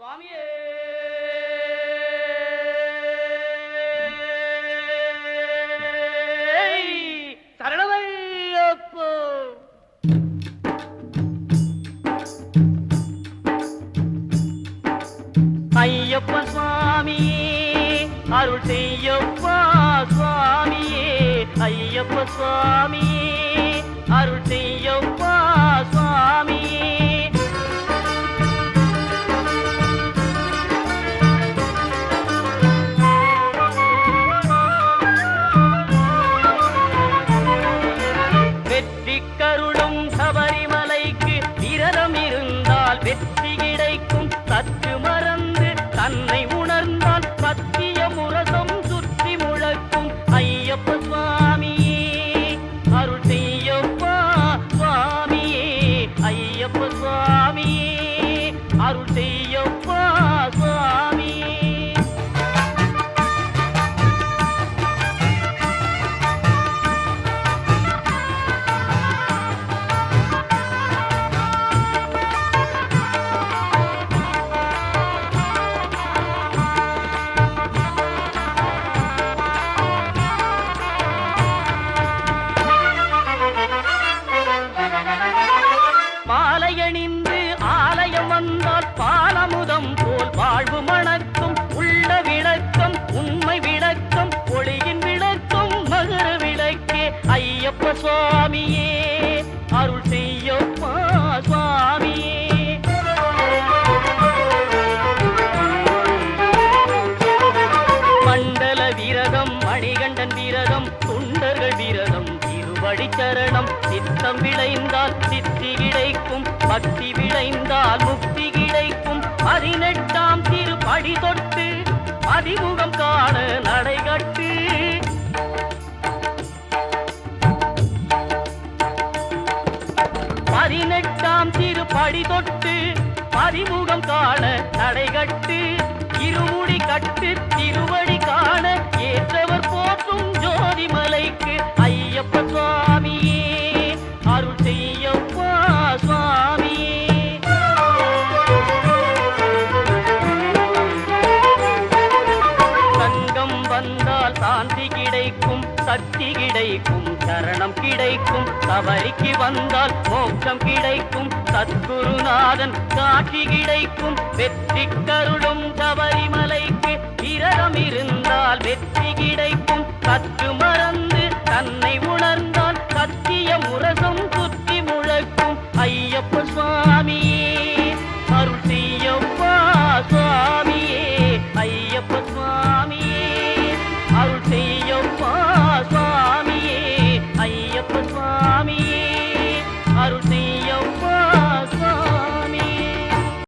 சுவாமியே சரணமையப்போ. ஐயப்ப சுவாமியே அருள் செய்யப்பா சுவாமியே. ஐயப்ப சுவாமியே அருள் செய்யப்பா சுவாமியே. வெற்றி கருளும் சபரிமலைக்கு விரதம் இருந்தால் வெற்றி கிடைக்கும். சற்று மறந்து தன்னை உணர்ந்தால் சத்திய முரசம் சுற்றி முழக்கும். ஐயப்ப சுவாமியே அருள் செய்யப்பா சுவாமியே. ஐயப்ப சுவாமியே அருள் செய்யப்பா சுவாமியே. மாலையணிந்து ஆலயம் வந்தால் பாலமுதம் போல் வாழ்வு மணக்கும். உள்ள விளக்கம் உண்மை விளக்கம் ஒளியின் விளக்கம் மகர விளக்கே. ஐயப்ப சுவாமியே அருள் செய்யப்பா சுவாமியே. மண்டல விரதம் மணிகண்டன் விரதம் தொண்டர்கள் விரதம் திருவடி சரணம். சித்தம் விளைந்தால் சித்தி கிடைக்கும். பக்தி விளைந்தால் முக்தி கிடைக்கும். 18ஆம் திருப்படி தொட்டு அதிமுகம் காண நடைகட்டு. 18ஆம் திருப்படி தொட்டு அதிமுகம் காண நடைகட்டு. இருமுடி கட்டு திருவடி காண ஏற்றவர் போற்றும் ஜோதிமலைக்கு. ஐயப்ப சுவாமியே அருள் செய்யப்பா சுவாமியே. சங்கம் வந்தால் சாந்தி கிடைக்கும். சக்தி கிடைக்கும். சரணம் கிடைக்கும். சபரிக்கு வந்தால் மோட்சம் கிடைக்கும். சத்குருநாதன் காட்சி கிடைக்கும். வெற்றி கருளும் சபரிமலைக்கு விரதம் இருந்தால் வெற்றி கிடைக்கும். சற்று மறந்து தன்னை உணர்ந்தால் சத்திய முரசம் சுற்றி முழக்கும். ஐயப்ப சுவாமியே அருள் செய்யப்பா சுவாமியே. ஐயப்ப சுவாமி